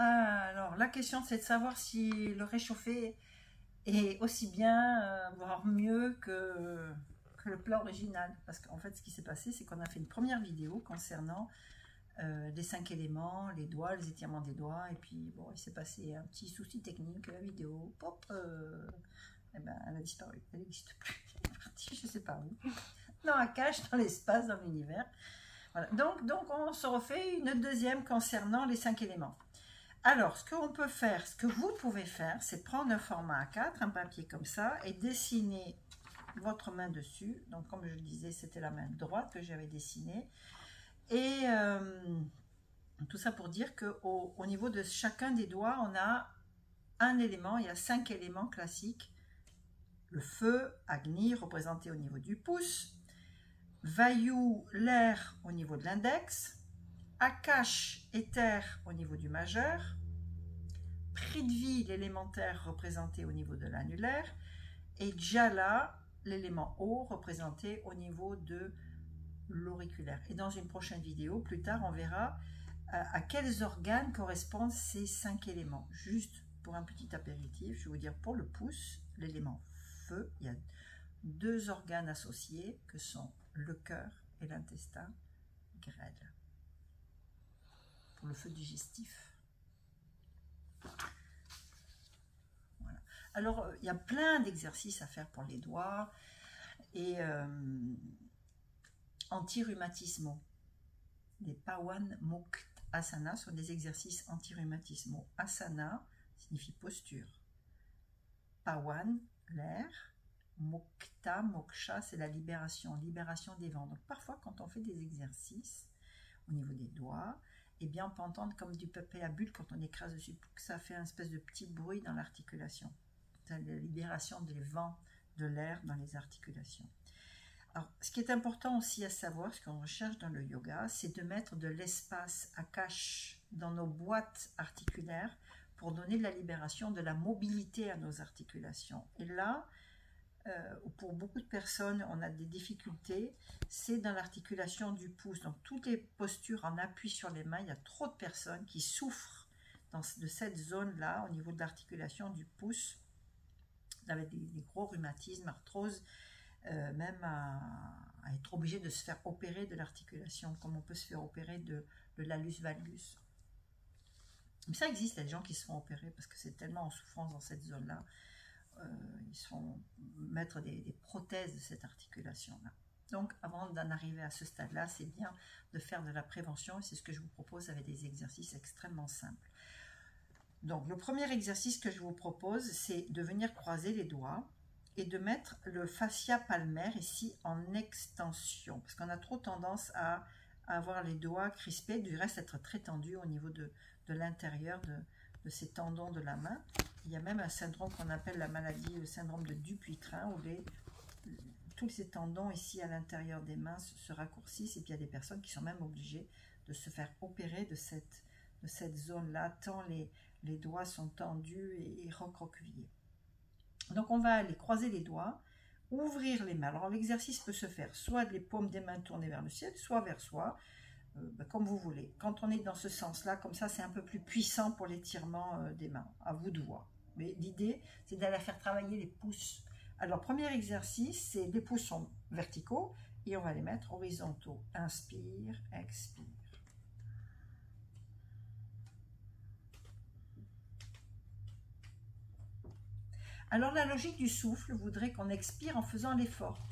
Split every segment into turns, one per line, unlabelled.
Alors, la question, c'est de savoir si le réchauffé est aussi bien, voire mieux que le plat original. Parce qu'en fait, ce qui s'est passé, c'est qu'on a fait une première vidéo concernant les 5 éléments, les doigts, les étirements des doigts. Et puis, bon, il s'est passé un petit souci technique. La vidéo, pop, eh ben, elle a disparu. Elle n'existe plus. Elle est partie, je ne sais pas où. Dans un cache, dans l'espace, dans l'univers. Voilà. Donc, on se refait une deuxième concernant les 5 éléments. Alors, ce qu'on peut faire, ce que vous pouvez faire, c'est prendre un format A4, un papier comme ça, et dessiner votre main dessus. Donc, comme je le disais, c'était la main droite que j'avais dessinée. Et tout ça pour dire qu'au niveau de chacun des doigts, on a un élément, il y a 5 éléments classiques. Le feu, Agni, représenté au niveau du pouce. Vayu, l'air, au niveau de l'index. Akash, éther, au niveau du majeur. Prithvi, l'élémentaire, représenté au niveau de l'annulaire. Et Jala, l'élément eau, représenté au niveau de l'auriculaire. Et dans une prochaine vidéo, plus tard, on verra à quels organes correspondent ces 5 éléments. Juste pour un petit apéritif, je vais vous dire pour le pouce, l'élément feu, il y a 2 organes associés que sont le cœur et l'intestin grêle. Pour le feu digestif. Voilà. Alors, il y a plein d'exercices à faire pour les doigts et anti-rhumatismaux. Les Pawan Mukta Asana sont des exercices anti-rhumatismaux. Asana signifie posture. Pawan, l'air. Mukta, moksha, c'est la libération des vents. Donc parfois, quand on fait des exercices au niveau des doigts, eh bien, on peut entendre comme du papier à bulles quand on écrase dessus, que ça fait un espèce de petit bruit dans l'articulation. C'est la libération des vents de l'air dans les articulations. Alors, ce qui est important aussi à savoir, ce qu'on recherche dans le yoga, c'est de mettre de l'espace akash dans nos boîtes articulaires pour donner de la libération, de la mobilité à nos articulations. Et là, pour beaucoup de personnes, on a des difficultés, c'est dans l'articulation du pouce. Donc, toutes les postures en appui sur les mains, il y a trop de personnes qui souffrent de cette zone-là, au niveau de l'articulation du pouce, avec des gros rhumatismes, arthrose, même à être obligé de se faire opérer de l'articulation, comme on peut se faire opérer de l'allus valgus. Mais ça existe, il y a des gens qui se font opérer parce que c'est tellement en souffrance dans cette zone-là. Ils se font mettre des prothèses de cette articulation-là. Donc, avant d'en arriver à ce stade-là, c'est bien de faire de la prévention, et c'est ce que je vous propose avec des exercices extrêmement simples. Donc, le premier exercice que je vous propose, c'est de venir croiser les doigts et de mettre le fascia palmaire ici en extension, parce qu'on a trop tendance à avoir les doigts crispés, du reste être très tendus au niveau de l'intérieur de ces tendons de la main. Il y a même un syndrome qu'on appelle la maladie, le syndrome de Dupuytren, où tous ces tendons ici à l'intérieur des mains se raccourcissent, et puis il y a des personnes qui sont même obligées de se faire opérer de cette zone-là, tant les doigts sont tendus et recroquevillés. Donc on va aller croiser les doigts, ouvrir les mains. Alors l'exercice peut se faire soit les paumes des mains tournées vers le ciel, soit vers soi, comme vous voulez. Quand on est dans ce sens-là, comme ça, c'est un peu plus puissant pour l'étirement des mains. À vous de voir. Mais l'idée, c'est d'aller faire travailler les pouces. Alors, premier exercice, c'est les pouces sont verticaux et on va les mettre horizontaux. Inspire, expire. Alors, la logique du souffle voudrait qu'on expire en faisant l'effort.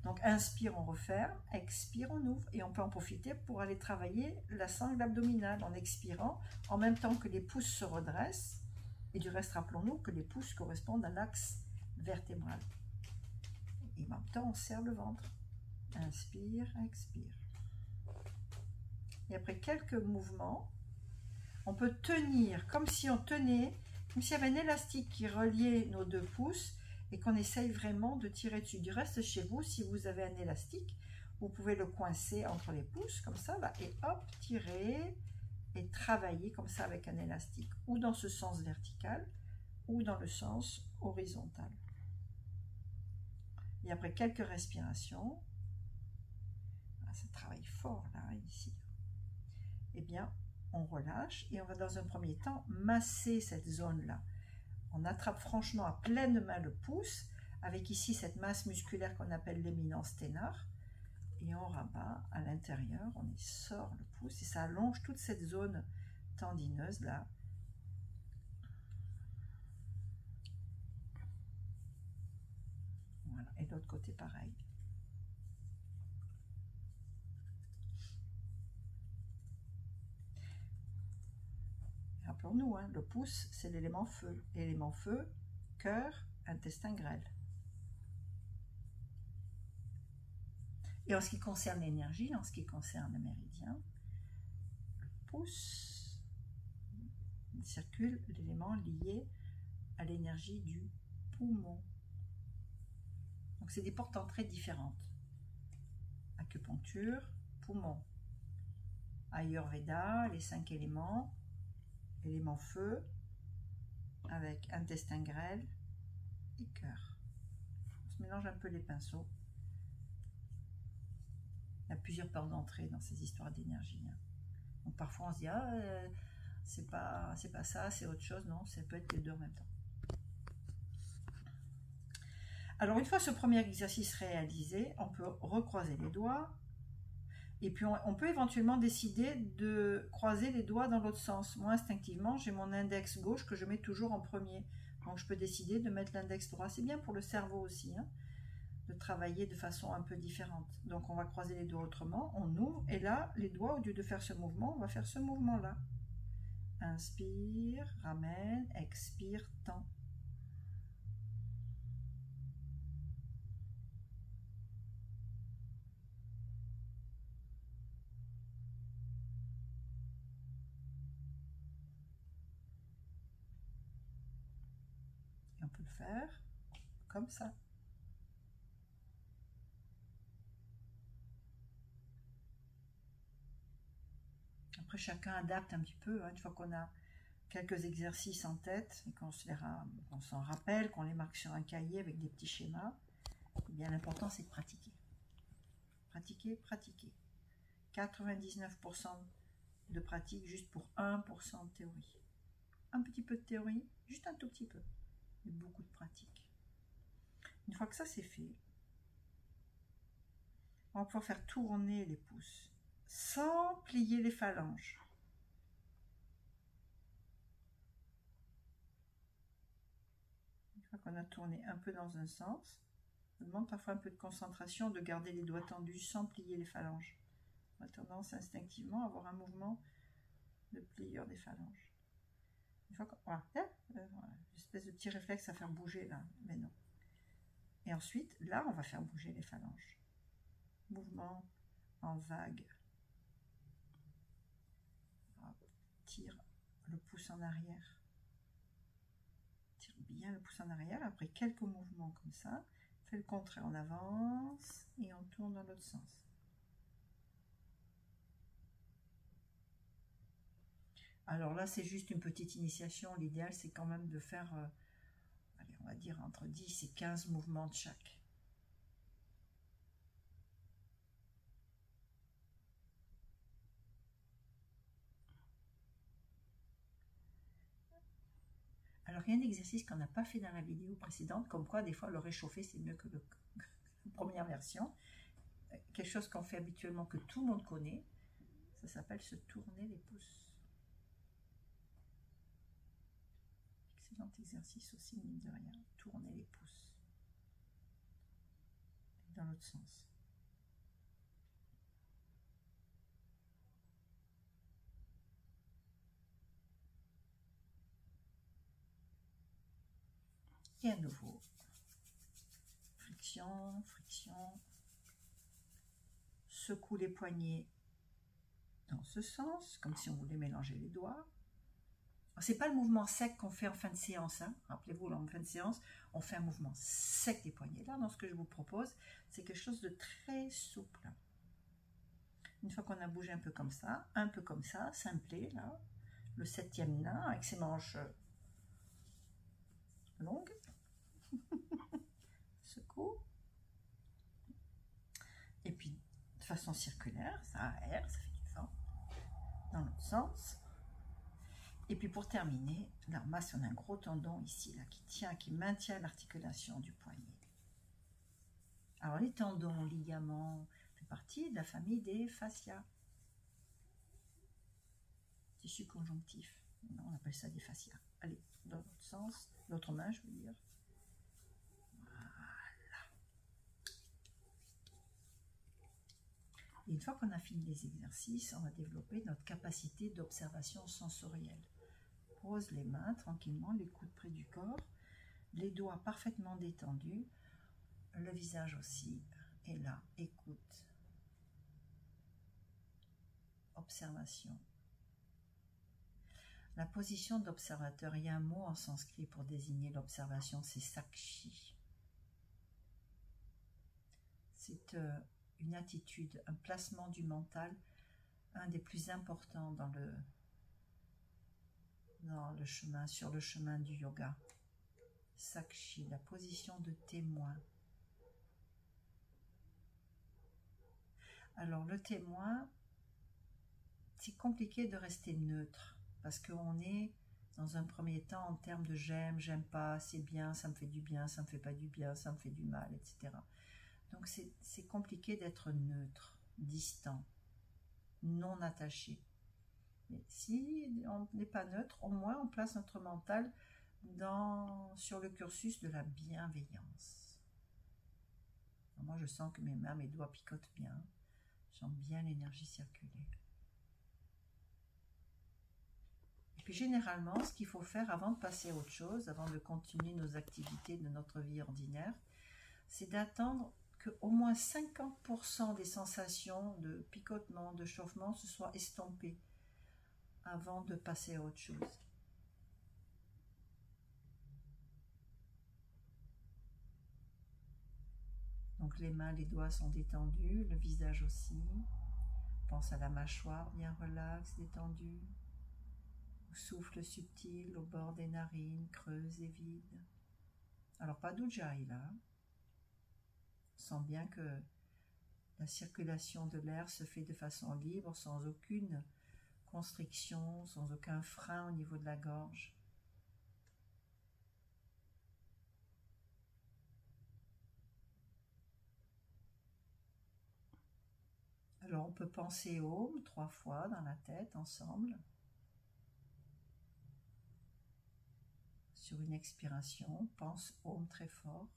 Donc, inspire, on referme, expire, on ouvre. Et on peut en profiter pour aller travailler la sangle abdominale en expirant, en même temps que les pouces se redressent. Et du reste, rappelons-nous que les pouces correspondent à l'axe vertébral. Et en même temps, on serre le ventre. Inspire, expire. Et après quelques mouvements, on peut tenir comme si on tenait, comme s'il y avait un élastique qui reliait nos 2 pouces, et qu'on essaye vraiment de tirer dessus. Du reste, chez vous, si vous avez un élastique, vous pouvez le coincer entre les pouces, comme ça, là, et hop, tirer, et travailler comme ça avec un élastique, ou dans ce sens vertical, ou dans le sens horizontal. Et après quelques respirations, ça travaille fort, là, ici, eh bien, on relâche et on va dans un premier temps masser cette zone-là. On attrape franchement à pleine main le pouce, avec ici cette masse musculaire qu'on appelle l'éminence ténar, et on rabat à l'intérieur, on y sort le pouce, et ça allonge toute cette zone tendineuse là. Voilà, et de l'autre côté pareil. Rappelons-nous, hein, le pouce, c'est l'élément feu. L'élément feu, cœur, intestin grêle. Et en ce qui concerne l'énergie, en ce qui concerne le méridien, le pouce circule l'élément lié à l'énergie du poumon. Donc c'est des portes d'entrée différentes. Acupuncture, poumon. Ayurveda, les 5 éléments, élément feu, avec intestin grêle et cœur. On se mélange un peu les pinceaux. Il y a plusieurs portes d'entrée dans ces histoires d'énergie. Donc parfois on se dit, ah, c'est pas ça, c'est autre chose. Non, ça peut être les deux en même temps. Alors une fois ce premier exercice réalisé, on peut recroiser les doigts. Et puis on peut éventuellement décider de croiser les doigts dans l'autre sens. Moi instinctivement, j'ai mon index gauche que je mets toujours en premier. Donc je peux décider de mettre l'index droit. C'est bien pour le cerveau aussi, hein, de travailler de façon un peu différente. Donc on va croiser les doigts autrement, on ouvre, et là, les doigts, au lieu de faire ce mouvement, on va faire ce mouvement-là. Inspire, ramène, expire, tend. Et on peut le faire comme ça. Après, chacun adapte un petit peu, hein, une fois qu'on a quelques exercices en tête et qu'on s'en rappelle, qu'on les marque sur un cahier avec des petits schémas, eh bien l'important c'est de pratiquer. Pratiquer, pratiquer. 99% de pratique juste pour 1% de théorie. Un petit peu de théorie, juste un tout petit peu, mais beaucoup de pratique. Une fois que ça c'est fait, on va pouvoir faire tourner les pouces sans plier les phalanges. Une fois qu'on a tourné un peu dans un sens, ça demande parfois un peu de concentration, de garder les doigts tendus sans plier les phalanges. On a tendance instinctivement à avoir un mouvement de pliure des phalanges. Une fois qu'on voilà, une espèce de petit réflexe à faire bouger là, mais non. Et ensuite, là, on va faire bouger les phalanges. Mouvement en vague. Tire le pouce en arrière. Tire bien le pouce en arrière. Après quelques mouvements comme ça, fait le contraire. On avance et on tourne dans l'autre sens. Alors là, c'est juste une petite initiation. L'idéal, c'est quand même de faire, allez, on va dire entre 10 et 15 mouvements de chaque. Alors, il y a un exercice qu'on n'a pas fait dans la vidéo précédente, comme quoi, des fois, le réchauffer, c'est mieux que la première version. Quelque chose qu'on fait habituellement, que tout le monde connaît, ça s'appelle se tourner les pouces. Excellent exercice aussi, mine de rien. Tourner les pouces. Et dans l'autre sens. Et à nouveau, friction, friction. Secoue les poignets dans ce sens, comme si on voulait mélanger les doigts. C'est pas le mouvement sec qu'on fait en fin de séance. Hein. Rappelez-vous, en fin de séance, on fait un mouvement sec des poignets. Là, dans ce que je vous propose, c'est quelque chose de très souple. Une fois qu'on a bougé un peu comme ça, simplé, là, le 7e nain avec ses manches longues. Secoue. Et puis, de façon circulaire, ça aère, ça fait du vent. Dans l'autre sens. Et puis pour terminer, la masse, on a un gros tendon ici, là, qui tient, qui maintient l'articulation du poignet. Alors les tendons, ligaments, font partie de la famille des fascias. Tissu conjonctif. On appelle ça des fascias. Allez, dans l'autre sens, l'autre main, je veux dire. Voilà. Et une fois qu'on a fini les exercices, on va développer notre capacité d'observation sensorielle. Pose les mains tranquillement, les coudes près du corps, les doigts parfaitement détendus, le visage aussi. Et là, écoute, observation. La position d'observateur, il y a un mot en sanskrit pour désigner l'observation, c'est sakshi. C'est une attitude, un placement du mental, un des plus importants dans le chemin, sur le chemin du yoga. Sakshi, la position de témoin. Alors le témoin, c'est compliqué de rester neutre, parce qu'on est dans un premier temps en termes de j'aime, j'aime pas, c'est bien, ça me fait du bien, ça me fait pas du bien, ça me fait du mal, etc. Donc c'est compliqué d'être neutre, distant, non attaché. Mais si on n'est pas neutre, au moins on place notre mental sur le cursus de la bienveillance. Alors moi je sens que mes mains, mes doigts picotent bien, je sens bien l'énergie circuler. Et puis généralement, ce qu'il faut faire avant de passer à autre chose, avant de continuer nos activités de notre vie ordinaire, c'est d'attendre qu'au moins 50% des sensations de picotement, de chauffement se soient estompées avant de passer à autre chose. Donc les mains, les doigts sont détendus, le visage aussi. Pense à la mâchoire bien relaxe, détendue. Souffle subtil au bord des narines, creuse et vide. Alors pas d'ujjayi là. On sent bien que la circulation de l'air se fait de façon libre, sans aucune constriction, sans aucun frein au niveau de la gorge. Alors on peut penser Om 3 fois dans la tête ensemble. Sur une expiration, pense Om très fort.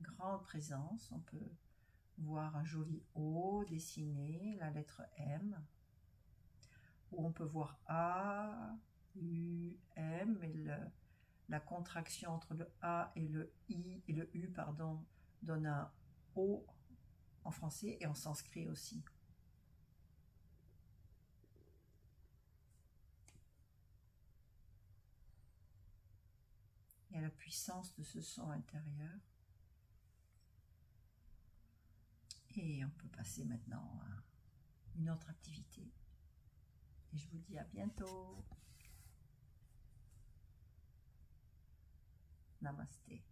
Grande présence, on peut voir un joli O dessiné, la lettre M. Ou on peut voir A, U, M, et la contraction entre le A et le I et le U, pardon, donne un O en français et en sanskrit aussi. Il y a la puissance de ce son intérieur. Et on peut passer maintenant à une autre activité. Et je vous dis à bientôt. Namasté.